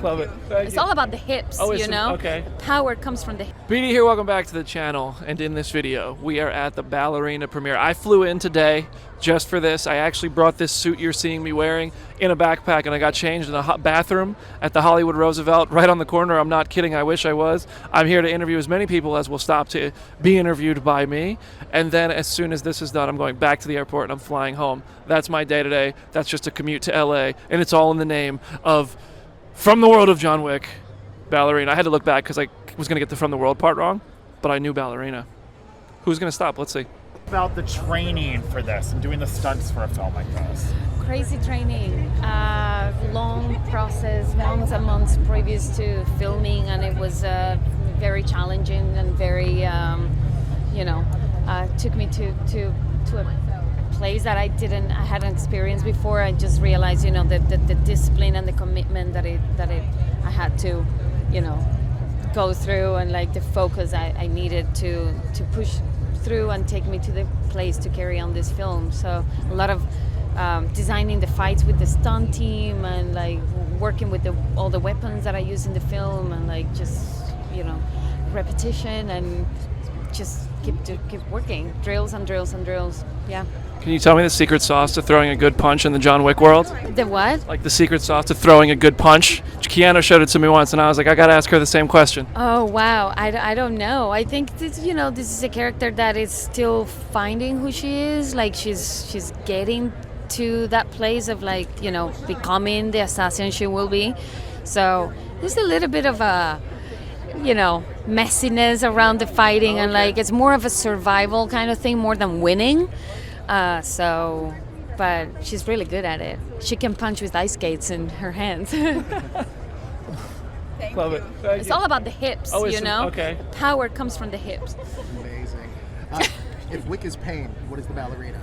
Love it. It's all about the hips, you know? Okay. The power comes from the hips. BD here, welcome back to the channel, and in this video, we are at the Ballerina premiere. I flew in today just for this. I actually brought this suit you're seeing me wearing in a backpack, and I got changed in a hot bathroom at the Hollywood Roosevelt, right on the corner. I'm not kidding, I wish I was. I'm here to interview as many people as will stop to be interviewed by me, and then as soon as this is done, I'm going back to the airport and I'm flying home. That's my day today. That's just a commute to LA, and it's all in the name of From the World of John Wick, Ballerina. I had to look back because I was going to get the From the World part wrong, but I knew Ballerina. Who's going to stop? Let's see. About the training for this and doing the stunts for a film like this. Crazy training, long process, months and months previous to filming, and it was very challenging and very, took me to a place that I hadn't experienced before. I just realized, the discipline and the commitment that I had to, go through, and like the focus I needed to push through and take me to the place to carry on this film. So a lot of designing the fights with the stunt team, and like working with all the weapons that I use in the film, and like just repetition, and just keep working, drills and drills and drills. Yeah. Can you tell me the secret sauce to throwing a good punch in the John Wick world? The what? Like the secret sauce to throwing a good punch. Keanu showed it to me once, and I was like, I gotta ask her the same question. Oh wow, I don't know. I think this is a character that is still finding who she is. Like she's getting to that place of becoming the assassin she will be. So there's a little bit of a messiness around the fighting, and like it's more of a survival kind of thing more than winning. But she's really good at it. She can punch with ice skates in her hands. Love it. It's all about the hips, Okay. The power comes from the hips. Amazing. If Wick is pain, what is the Ballerina?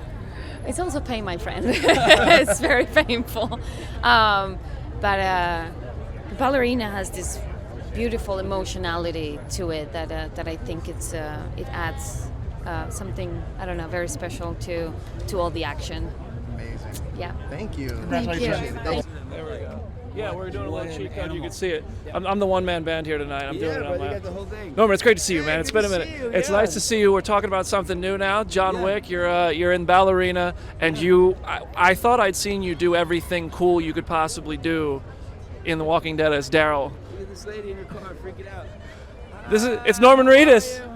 It's also pain, my friend. It's very painful. But the Ballerina has this beautiful emotionality to it that I think it adds something, I don't know, very special to all the action. Amazing. Yeah. Thank you. Thank you. There we go. Yeah, we're doing a little cheat code. You can see it. I'm the one-man band here tonight. I'm doing it on my. You got the whole thing. Norman, it's great to see you, man. It's been a minute. It's nice to see you. We're talking about something new now. John Wick. You're in Ballerina, and I thought I'd seen you do everything cool you could possibly do in The Walking Dead as Daryl. Look at this lady in her car freaking out. It's Norman Reedus.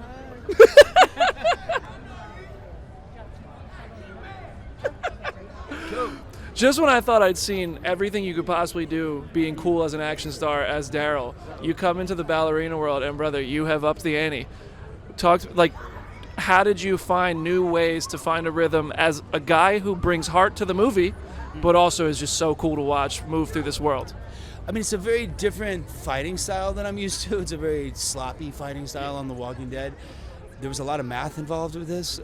Just when I thought I'd seen everything you could possibly do being cool as an action star as Daryl, you come into the Ballerina world, and brother, you have upped the ante. How did you find new ways to find a rhythm as a guy who brings heart to the movie, but also is just so cool to watch move through this world? I mean, it's a very different fighting style than I'm used to. It's a very sloppy fighting style on The Walking Dead. There was a lot of math involved with this.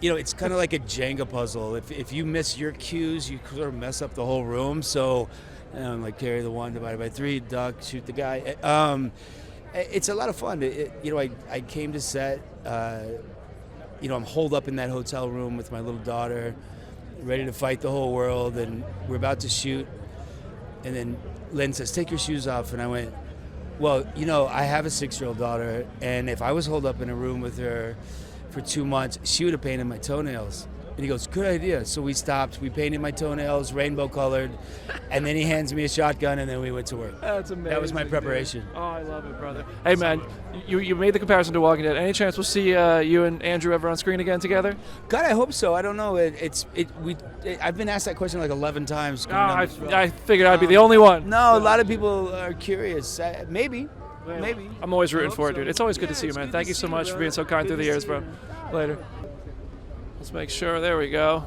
It's kind of like a Jenga puzzle. If you miss your cues, you sort of mess up the whole room. So, carry the 1 divided by 3, duck, shoot the guy. It's a lot of fun. I came to set. I'm holed up in that hotel room with my little daughter, ready to fight the whole world, and we're about to shoot. And then Lynn says, "Take your shoes off," and I went, "Well, I have a 6-year-old daughter, and if I was holed up in a room with her for 2 months, she would have painted my toenails." And he goes, "Good idea." So we stopped. We painted my toenails rainbow colored, and then he hands me a shotgun, and then we went to work. That's amazing. That was my preparation. Dude. Oh, I love it, brother. Hey, man, you made the comparison to Walking Dead. Any chance we'll see you and Andrew ever on screen again together? God, I hope so. I don't know. I've been asked that question like 11 times. I figured I'd be the only one. No, a lot of people are curious. Maybe. Maybe. I'm always rooting for it, dude. It's always good to see you, man. Thank you so much for being so kind through the years, bro. Later. Let's make sure. There we go.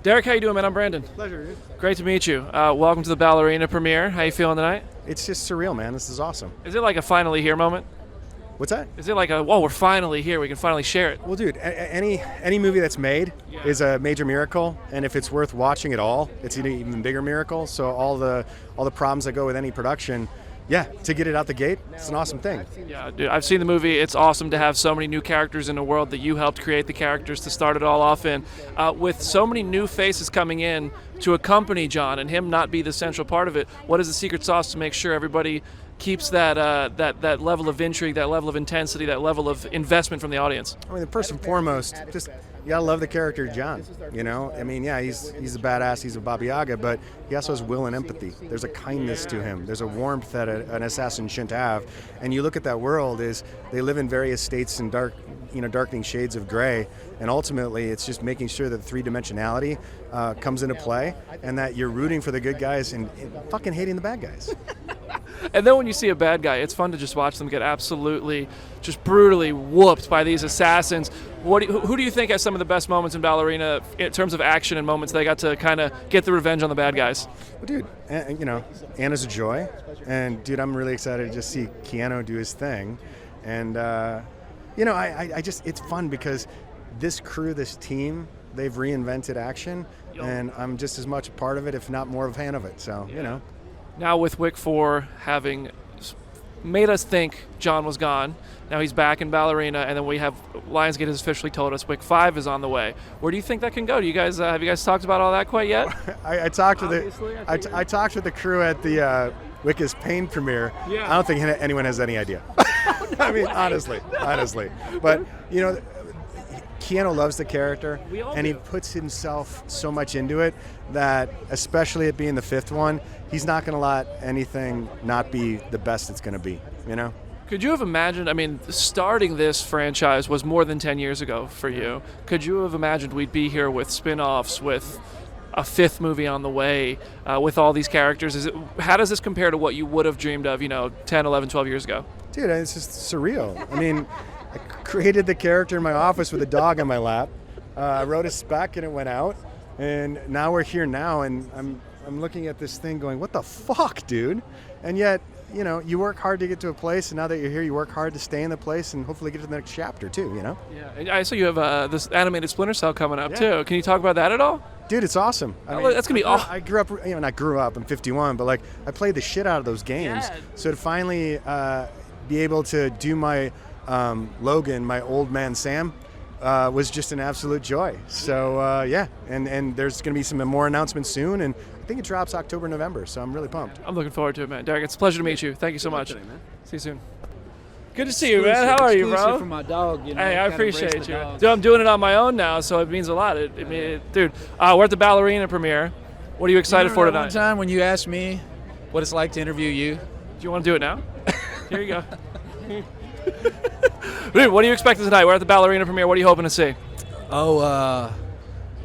Derek, how you doing, man? I'm Brandon. Pleasure, dude. Great to meet you. Welcome to the Ballerina premiere. How you feeling tonight? It's just surreal, man. This is awesome. Is it like a finally here moment? What's that? Is it like we're finally here, we can finally share it? Well, dude, any movie that's made is a major miracle, and if it's worth watching at all, it's an even bigger miracle. So all the problems that go with any production, yeah, to get it out the gate, it's an awesome thing. Yeah, dude, I've seen the movie. It's awesome to have so many new characters in a world that you helped create the characters to start it all off in. With so many new faces coming in to accompany John and him not be the central part of it, what is the secret sauce to make sure everybody keeps that level of intrigue, that level of intensity, that level of investment from the audience? I mean, first and foremost, just you gotta love the character John. You know, I mean, yeah, he's a badass, he's a Baba Yaga, but he also has will and empathy. There's a kindness to him. There's a warmth that an assassin shouldn't have. And you look at that world, is they live in various states and darkening shades of gray. And ultimately, it's just making sure that three-dimensionality comes into play, and that you're rooting for the good guys and fucking hating the bad guys. And then when you see a bad guy, it's fun to just watch them get absolutely, just brutally whooped by these assassins. Who do you think has some of the best moments in Ballerina in terms of action and moments they got to kind of get the revenge on the bad guys? Well, dude, Anna's a joy. And, dude, I'm really excited to just see Keanu do his thing. And, I just, it's fun because this crew, this team, they've reinvented action. And I'm just as much a part of it, if not more of a fan of it. So, Now with Wick 4 having made us think John was gone, now he's back in Ballerina, and then we have Lionsgate has officially told us Wick 5 is on the way. Where do you think that can go? Do you guys have you guys talked about all that quite yet? I talked with I talked with the crew at the Wick is Pain premiere. Yeah. I don't think anyone has any idea. I mean, honestly. But Keanu loves the character, and he puts himself so much into it that, especially it being the fifth one, he's not going to let anything not be the best it's going to be, Could you have imagined, starting this franchise was more than 10 years ago for you. Could you have imagined we'd be here with spin-offs, with a fifth movie on the way, with all these characters? How does this compare to what you would have dreamed of, 10, 11, 12 years ago? Dude, it's just surreal. I mean, I created the character in my office with a dog on my lap. I wrote a spec and it went out. And now we're here now, and I'm looking at this thing going, what the fuck, dude? And yet, you work hard to get to a place, and now that you're here, you work hard to stay in the place and hopefully get to the next chapter too, Yeah, and I saw you have this animated Splinter Cell coming up too. Can you talk about that at all? Dude, it's awesome. That's gonna be awesome. I grew up, not grew up, I'm 51, but I played the shit out of those games. Yeah. So to finally be able to do my Logan, my old man Sam, was just an absolute joy. So and there's going to be some more announcements soon, and I think it drops October, November, so I'm really pumped. I'm looking forward to it, man. Derek, it's a pleasure to meet you. Thank you so much. Today, man. See you soon. Good to see you, man. How are you, bro? For my dog, Hey, I appreciate you. Dude, I'm doing it on my own now, so it means a lot. Dude, we're at the Ballerina premiere. What are you excited for tonight? One time when you asked me what it's like to interview you. Do you want to do it now? Here you go. Dude, what are you expecting tonight? We're at the Ballerina premiere. What are you hoping to see? I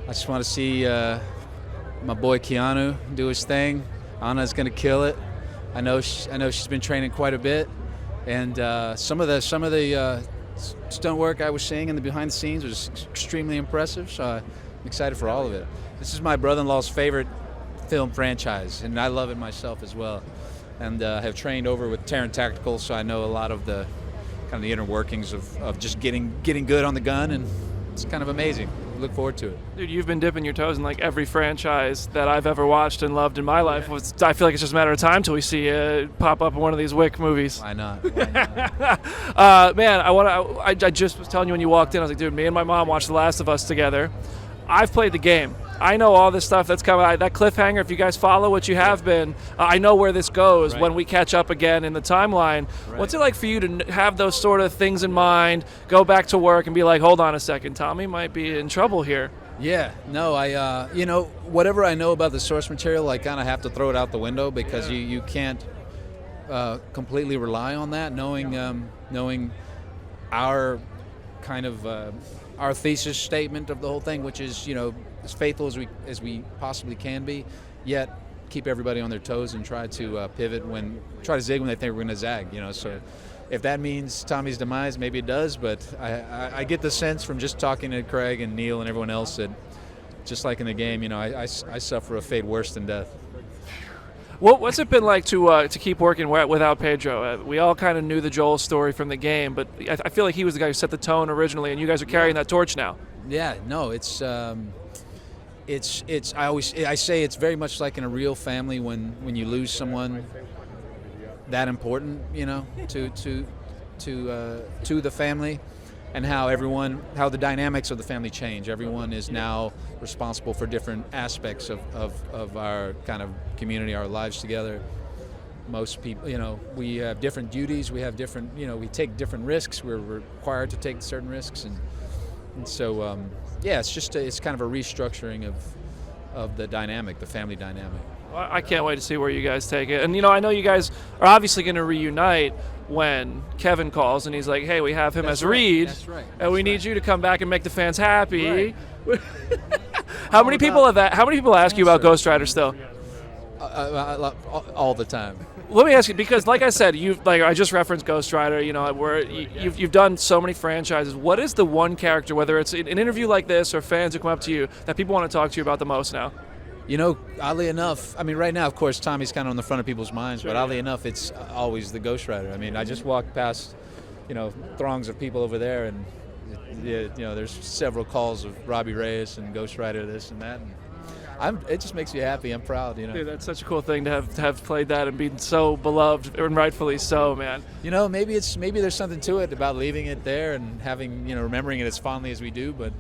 just want to see my boy Keanu do his thing. Ana's gonna kill it. I know she's been training quite a bit, and some of the stunt work I was seeing in the behind the scenes was extremely impressive. So I'm excited for all of it. This is my brother-in-law's favorite film franchise, and I love it myself as well. And have trained over with Terran Tactical, so I know a lot of the kind of the inner workings of just getting good on the gun, and it's kind of amazing. Look forward to it. Dude, you've been dipping your toes in like every franchise that I've ever watched and loved in my life. I feel like it's just a matter of time till we see it pop up in one of these Wick movies. Why not? Man, I just was telling you when you walked in, I was like, dude, me and my mom watched The Last of Us together. I've played the game. I know all this stuff that's coming. That cliffhanger, if you guys follow what you have been, I know where this goes when we catch up again in the timeline. Right. What's it like for you to have those sort of things in mind, go back to work and be like, hold on a second, Tommy might be in trouble here? Yeah, no, whatever I know about the source material, I kind of have to throw it out the window because you can't completely rely on that, knowing our kind of our thesis statement of the whole thing, which is, as faithful as we possibly can be, yet keep everybody on their toes and try to try to zig when they think we're going to zag. So if that means Tommy's demise, maybe it does. But I get the sense from just talking to Craig and Neil and everyone else that, just like in the game, I suffer a fate worse than death. What's it been like to keep working without Pedro? We all kind of knew the Joel story from the game, but I feel like he was the guy who set the tone originally, and you guys are carrying that torch now. Yeah, no, it's I say it's very much like in a real family when you lose someone that important, you know, to the family, and how the dynamics of the family change. Everyone is now responsible for different aspects of our kind of community, our lives together. Most people, you know, we have different duties, we have different, you know, we take different risks, we're required to take certain risks, and so, yeah, it's kind of a restructuring of the dynamic, the family dynamic. Well, I can't wait to see where you guys take it. And, you know, I know you guys are obviously going to reunite when Kevin calls and he's like, hey, we have him as Reed, and we need you to come back and make the fans happy. Right. How many people ask you about Ghost Rider still? All the time. Let me ask you, because like I said, I just referenced Ghost Rider. You know, you've done so many franchises. What is the one character, whether it's an interview like this or fans who come up to you, that people want to talk to you about the most now? You know, oddly enough, I mean, right now, of course, Tommy's kind of on the front of people's minds, but oddly enough, it's always the Ghost Rider. I mean, I just walked past, you know, throngs of people over there, and you know, there's several calls of Robbie Reyes and Ghost Rider, this and that. And it just makes me happy. I'm proud, you know. Dude, that's such a cool thing to have played that and been so beloved, and rightfully so, man. You know, maybe there's something to it about leaving it there and having, you know, remembering it as fondly as we do. But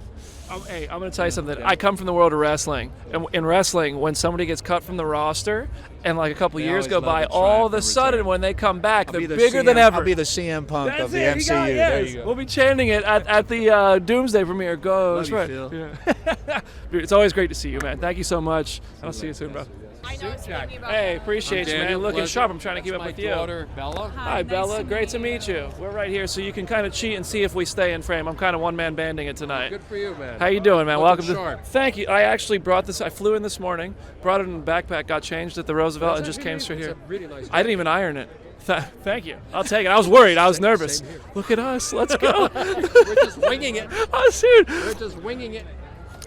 hey, I'm going to tell you something. I come from the world of wrestling, and in wrestling, when somebody gets cut from the roster, and like a couple years go by, all of a sudden when they come back, they're bigger than ever. I'll be the CM Punk of the MCU. There you go. We'll be chanting it at the Doomsday premiere. Ghost Rider. Yeah. Dude, it's always great to see you, man. Thank you so much. I'll see you soon, bro. Hey, appreciate you, man. Looking sharp. I'm trying to keep up with you. Daughter, Bella. Hi, Bella. Great to meet you. We're right here, so you can kind of cheat and see if we stay in frame. I'm kind of one-man banding it tonight. Good for you, man. How you doing, man? Welcome sharp. Thank you. I actually brought this. I flew in this morning, brought it in a backpack, got changed at the Roosevelt, and just came straight here. Really nice. I didn't even iron it. Thank you. I'll take it. I was worried. I was nervous. Look at us. Let's go. We're just winging it. Oh, dude. We're just winging it.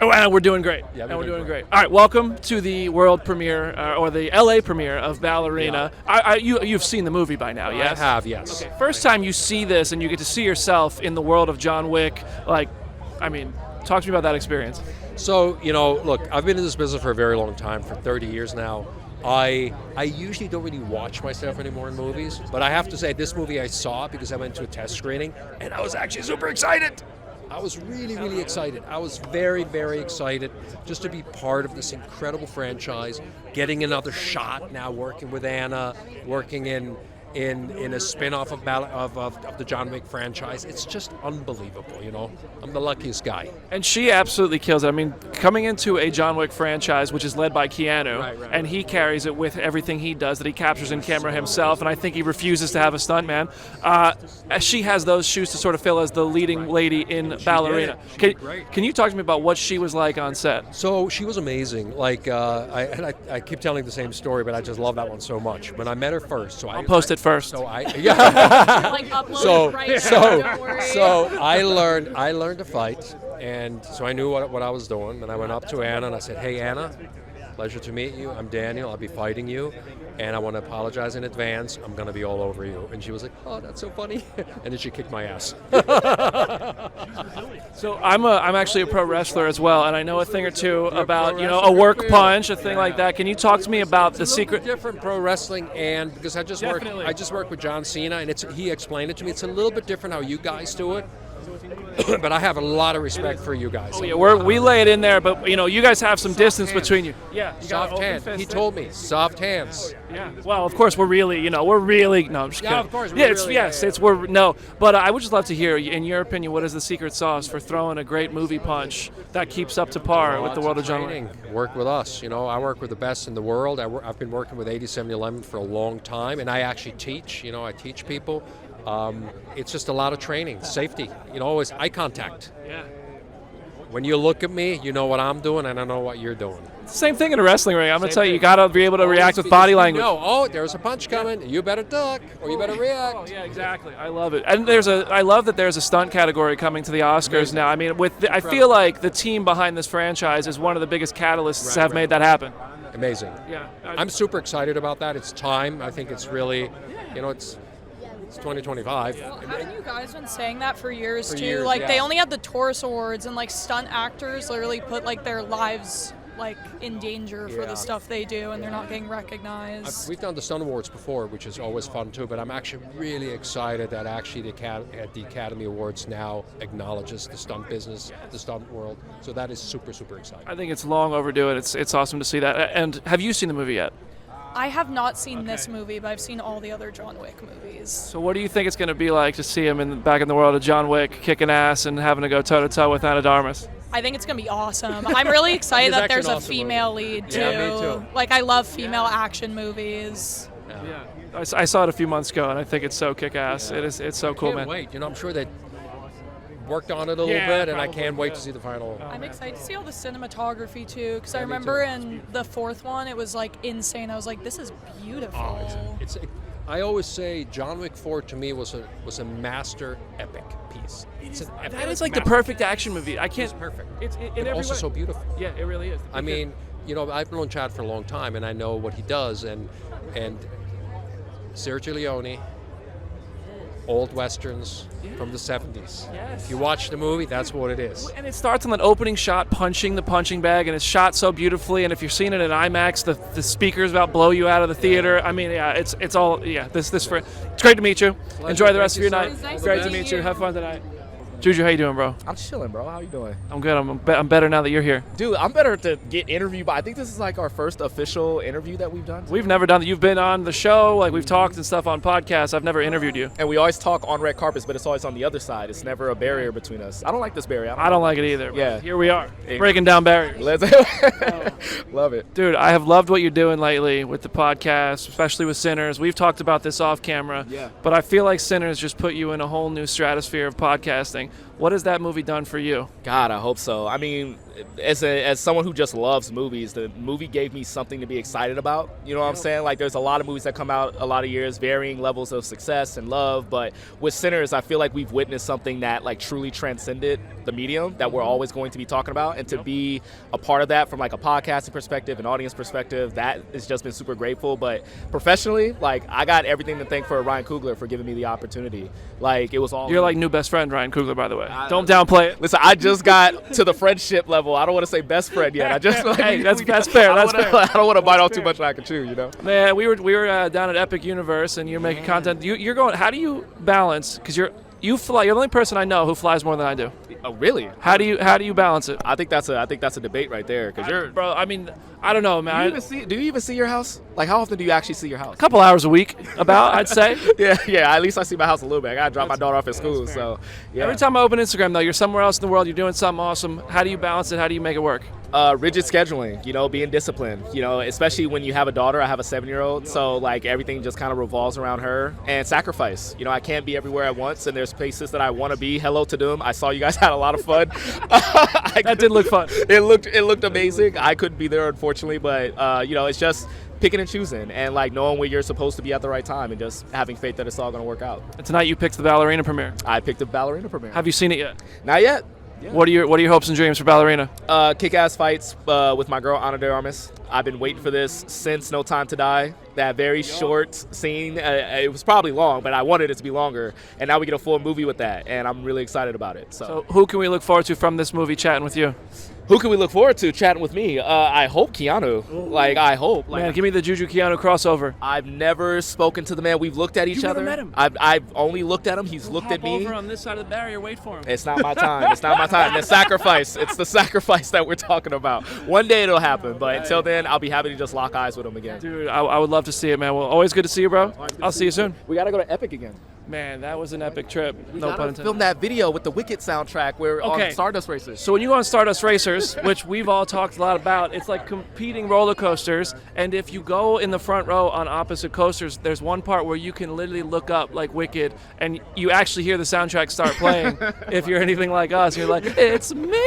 Oh, and we're doing great. Yeah, we're doing great. All right, welcome to the world premiere or the LA premiere of Ballerina. Yeah. You've seen the movie by now, yes? I have, yes. Okay. First time you see this and you get to see yourself in the world of John Wick. Like, I mean, talk to me about that experience. So, you know, look, I've been in this business for a very long time, for 30 years now. I usually don't really watch myself anymore in movies, but I have to say this movie I saw because I went to a test screening and I was actually super excited. I was really, really excited. I was very, very excited just to be part of this incredible franchise, getting another shot now working with Ana, working in a spin-off of the John Wick franchise. It's just unbelievable, you know. I'm the luckiest guy. And she absolutely kills it. I mean, coming into a John Wick franchise, which is led by Keanu, and he carries it with everything he does, that he captures in camera himself, and I think he refuses to have a stuntman. She has those shoes to sort of fill as the leading lady in Ballerina. Can you talk to me about what she was like on set? So she was amazing. Like, I keep telling the same story, but I just love that one so much. When I met her first, I'll post it first. So I learned to fight, and so I knew what I was doing. And I went up to Ana and I said, "Hey Ana, pleasure to meet you. I'm Daniel. I'll be fighting you, and I want to apologize in advance. I'm going to be all over you." And she was like, "Oh, that's so funny," and then she kicked my ass. So I'm actually a pro wrestler as well, and I know a thing or two about a work punch, a thing like that. Can you talk to me about the secret? Different pro wrestling, and because I just work with John Cena, and he explained it to me. It's a little bit different how you guys do it. But I have a lot of respect for you guys. Oh, yeah, we lay it in there, but you guys have some distance between you. Yeah, soft hands. He told me soft hands. Yeah. Well, of course we're really. No, I'm just kidding. Of course. But I would just love to hear, in your opinion, what is the secret sauce for throwing a great movie punch that keeps up to par with the world of John Wick? Work with us. I work with the best in the world. I've been working with 80/70/11 for a long time, and I actually teach. I teach people. It's just a lot of training, safety, always eye contact. Yeah. When you look at me, you know what I'm doing, and I know what you're doing. Same thing in a wrestling ring. I'm going to tell you, you got to be able to react with body language. There's a punch coming. You better duck, or you better react. Oh, yeah, exactly. I love it. And I love that there's a stunt category coming to the Oscars now. I mean, I feel like the team behind this franchise is one of the biggest catalysts to have made that happen. Amazing. Yeah. I'm super excited about that. It's time. I think it's really, it's 2025. Well, haven't you guys been saying that for years too? They only had the Taurus Awards, and stunt actors literally put their lives like in danger for Yeah. the stuff they do, and they're not getting recognized. We've done the Stunt Awards before, which is always fun too, but I'm actually really excited that actually the Academy Awards now acknowledges the stunt business, the stunt world. So that is super, super exciting. I think it's long overdue, and it's awesome to see that. And have you seen the movie yet? I have not seen this movie, but I've seen all the other John Wick movies. So what do you think it's going to be like to see him back in the world of John Wick, kicking ass and having to go toe-to-toe with Ana de Armas? I think it's going to be awesome. I'm really excited that there's a female lead, too. Yeah, me too. Like, I love female action movies. Yeah. I saw it a few months ago, and I think it's so kick-ass. Yeah. It's so cool, Can't man. wait. I'm sure they worked on it a little bit, and I can't wait to see the final. I'm excited to see all the cinematography, too, because I Yeah, me remember too. in the fourth one, it was, like, insane. I was like, this is beautiful. I always say John Wick 4 to me was a master epic piece. It's an epic. That is like the perfect action movie. I can't. It's perfect. It's in But every also way. so beautiful. Yeah, it really is. I mean, I've known Chad for a long time, and I know what he does, and Sergio Leone, old westerns from the 70s. Yes. If you watch the movie, that's what it is. And it starts on that opening shot, punching the punching bag, and it's shot so beautifully. And if you're seeing it in IMAX, the speakers about blow you out of the theater. I mean, yeah, it's all This for. It's great to meet you. Enjoy the rest of your night. Great to meet you. Have fun tonight. Juju, how you doing, bro? I'm chilling, bro. How you doing? I'm good. I'm better now that you're here. Dude, I'm better to get interviewed, but I think this is like our first official interview that we've done. We've never done that. You've been on the show, like we've talked and stuff on podcasts. I've never interviewed you. And we always talk on red carpets, but it's always on the other side. It's never a barrier between us. I don't like this barrier. I don't like it either. Yeah. Here we are, breaking down barriers. Let's love it. Dude, I have loved what you're doing lately with the podcast, especially with Sinners. We've talked about this off camera, Yeah. but I feel like Sinners just put you in a whole new stratosphere of podcasting. What has that movie done for you? God, I hope so. I mean, as someone who just loves movies, the movie gave me something to be excited about. You know what I'm saying? Like, there's a lot of movies that come out a lot of years, varying levels of success and love. But with Sinners, I feel like we've witnessed something that like truly transcended the medium that we're always going to be talking about. And to be a part of that from like a podcasting perspective, an audience perspective, that has just been super grateful. But professionally, like, I got everything to thank for Ryan Coogler for giving me the opportunity. Like, it was all. You're like new best friend Ryan Coogler, by the way. Don't downplay it. Listen, I just got to the friendship level. I don't want to say best friend yet. I just like, Hey, that's fair. That's fair. I don't want to bite off too much that I can chew, you know. Man, we were down at Epic Universe, and you're making content. You're going. How do you balance? Because you fly. You're the only person I know who flies more than I do. Oh, really? How do you balance it? I think that's a debate right there. Cause you're, bro. I mean, I don't know, man. do you even see your house? Like, how often do you actually see your house? A couple hours a week, about I'd say. yeah. At least I see my house a little bit. I gotta drop my daughter off at school, so yeah. Every time I open Instagram, though, you're somewhere else in the world. You're doing something awesome. How do you balance it? How do you make it work? Rigid scheduling, being disciplined, especially when you have a daughter. I have a 7-year-old, so like everything just kind of revolves around her, and sacrifice. I can't be everywhere at once, and there's places that I want to be. Hello to them. I saw you guys had a lot of fun. That did look fun. It looked amazing. I couldn't be there, unfortunately, but it's just picking and choosing, and like knowing where you're supposed to be at the right time, and just having faith that it's all going to work out. And tonight you picked the Ballerina premiere. I picked the Ballerina premiere. Have you seen it yet? Not yet. Yeah. What are your hopes and dreams for Ballerina? Kick-ass fights with my girl Ana de Armas. I've been waiting for this since No Time to Die. That very short scene. It was probably long, but I wanted it to be longer. And now we get a full movie with that, and I'm really excited about it. So who can we look forward to from this movie chatting with you? Who can we look forward to chatting with me? I hope Keanu. Like, I hope. Like, Man, give me the Juju Keanu crossover. I've never spoken to the man. We've looked at each other. Never met him. I've only looked at him. He's looked at me. Over on this side of the barrier. Wait for him. It's not my time. It's not my time. The sacrifice. It's the sacrifice that we're talking about. One day it'll happen, but until then, I'll be happy to just lock eyes with him again. Dude, I would love to see it, man. Well, always good to see you, bro. I'll see you soon. We got to go to Epic again. Man, that was an epic trip. We No gotta pun intended. film that video with the Wicked soundtrack. We're on Stardust Racers. So when you go on Stardust Racers, which we've all talked a lot about, it's like competing roller coasters. And if you go in the front row on opposite coasters, there's one part where you can literally look up like Wicked, and you actually hear the soundtrack start playing. If you're anything like us, you're like, it's me.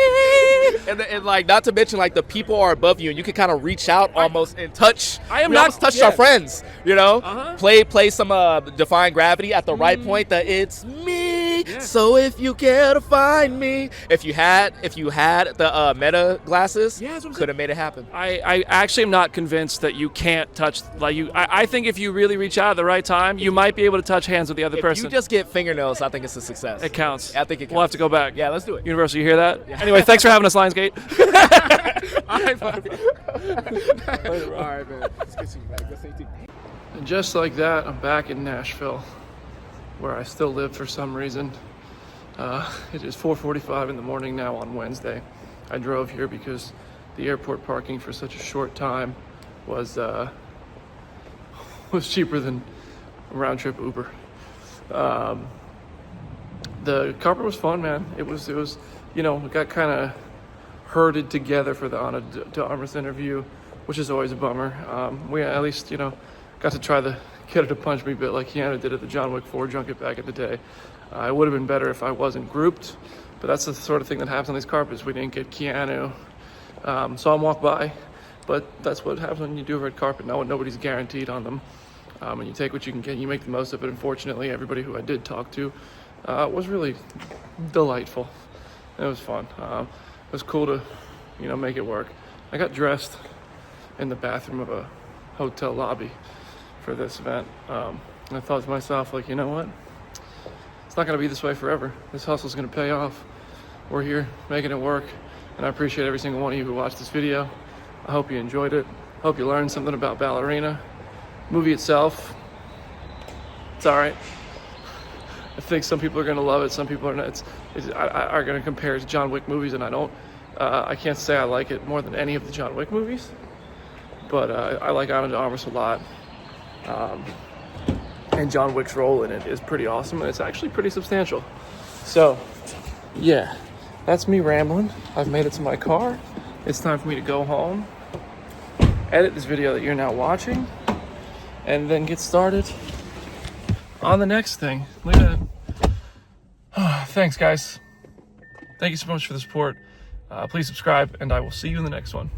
And like, not to mention, like, the people are above you, and you can kind of reach out almost and touch. I am we not almost touched our friends. Uh-huh. Play some Defying Gravity at the right point. That it's me. So if you care to find me, if you had the Meta glasses, Yeah, that's what I'm could have made it happen. I actually am not convinced that you can't touch, like you. I think if you really reach out at the right time, you might be able to touch hands with the other If person. you just get fingernails, I think it's a success. It counts. I think it counts. We'll have to go back. Yeah, let's do it. Universal, you hear that? Anyway, thanks for having us, Lionsgate. All right, man. It's good seeing you, man. Good seeing you. And just like that, I'm back in Nashville, where I still live for some reason. It is 4:45 in the morning now on Wednesday. I drove here because the airport parking for such a short time was cheaper than a round trip Uber. The carpet was fun, man. It was we got kind of herded together for the Ana de Armas interview, which is always a bummer. We at least got to try the get her to punch me bit like Keanu did at the John Wick 4 junket back in the day. It would have been better if I wasn't grouped, but that's the sort of thing that happens on these carpets. We didn't get Keanu. Saw him walk by, but that's what happens when you do a red carpet. Nobody's guaranteed on them. And you take what you can get, you make the most of it. Unfortunately, everybody who I did talk to was really delightful. It was fun. It was cool to, make it work. I got dressed in the bathroom of a hotel lobby for this event. I thought to myself, like, you know what? It's not going to be this way forever. This hustle's going to pay off. We're here making it work, and I appreciate every single one of you who watched this video. I hope you enjoyed it. Hope you learned something about Ballerina. Movie itself, it's all right. I think some people are going to love it. Some people are not. Are going to compare it to John Wick movies, and I don't. I can't say I like it more than any of the John Wick movies, but I like Ana de Armas a lot. And John Wick's role in it is pretty awesome, and it's actually pretty substantial. So, yeah, that's me rambling. I've made it to my car. It's time for me to go home, edit this video that you're now watching, and then get started on the next thing. Look at that. Thanks, guys. Thank you so much for the support. Please subscribe, and I will see you in the next one.